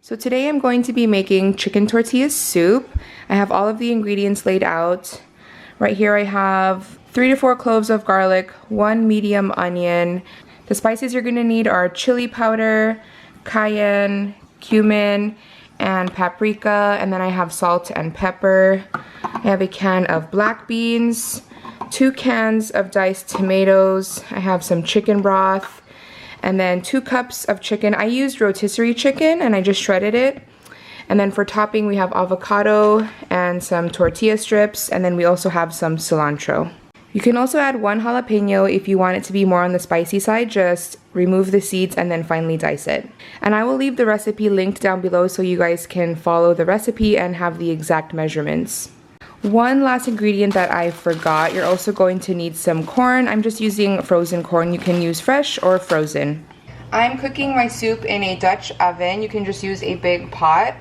So today I'm going to be making chicken tortilla soup. I have all of the ingredients laid out. Right here I have 3 to 4 cloves of garlic, 1 medium onion. The spices you're gonna need are chili powder, cayenne, cumin, and paprika, and then I have salt and pepper. I have a can of black beans, 2 cans of diced tomatoes. I have some chicken broth, and then 2 cups of chicken. I used rotisserie chicken and I just shredded it. And then for topping we have avocado and some tortilla strips, and then we also have some cilantro. You can also add 1 jalapeno if you want it to be more on the spicy side. Just remove the seeds and then finely dice it. And I will leave the recipe linked down below so you guys can follow the recipe and have the exact measurements. One last ingredient that I forgot, you're also going to need some corn. I'm just using frozen corn. You can use fresh or frozen. I'm cooking my soup in a Dutch oven. You can just use a big pot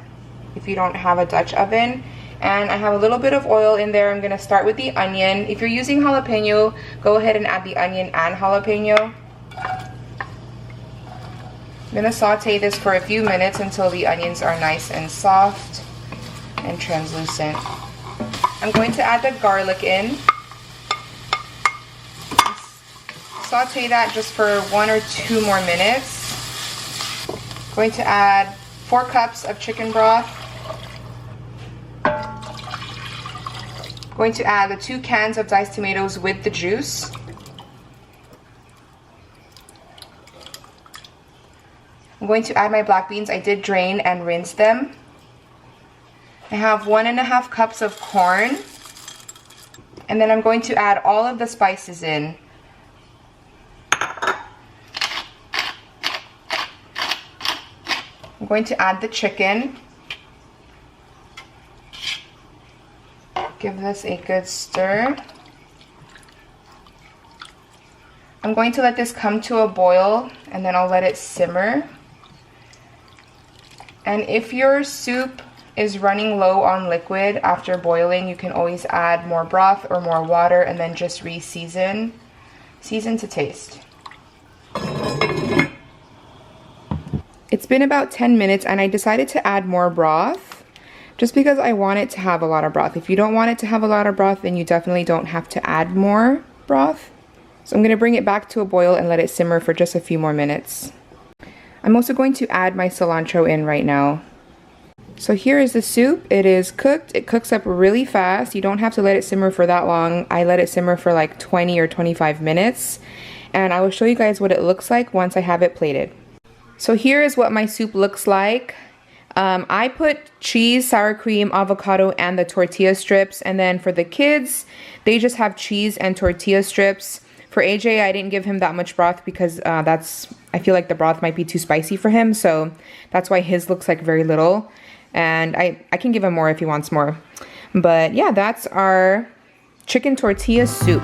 if you don't have a Dutch oven. And I have a little bit of oil in there. I'm gonna start with the onion. If you're using jalapeno, go ahead and add the onion and jalapeno. I'm gonna saute this for a few minutes until the onions are nice and soft and translucent. I'm going to add the garlic in. Saute that just for 1 or 2 more minutes. Going to add 4 cups of chicken broth. Going to add the 2 cans of diced tomatoes with the juice. I'm going to add my black beans. I did drain and rinse them. I have 1.5 cups of corn, and then I'm going to add all of the spices in. I'm going to add the chicken. Give this a good stir. I'm going to let this come to a boil, and then I'll let it simmer. And if your soup is running low on liquid after boiling, you can always add more broth or more water and then just re-season. Season to taste. It's been about 10 minutes and I decided to add more broth just because I want it to have a lot of broth. If you don't want it to have a lot of broth, then you definitely don't have to add more broth. So I'm going to bring it back to a boil and let it simmer for just a few more minutes. I'm also going to add my cilantro in right now. So here is the soup. It is cooked. It cooks up really fast. You don't have to let it simmer for that long. I let it simmer for like 20 or 25 minutes. And I will show you guys what it looks like once I have it plated. So here is what my soup looks like. I put cheese, sour cream, avocado, and the tortilla strips. And then for the kids, they just have cheese and tortilla strips. For AJ, I didn't give him that much broth because I feel like the broth might be too spicy for him. So that's why his looks like very little. And I can give him more if he wants more. But yeah, that's our chicken tortilla soup.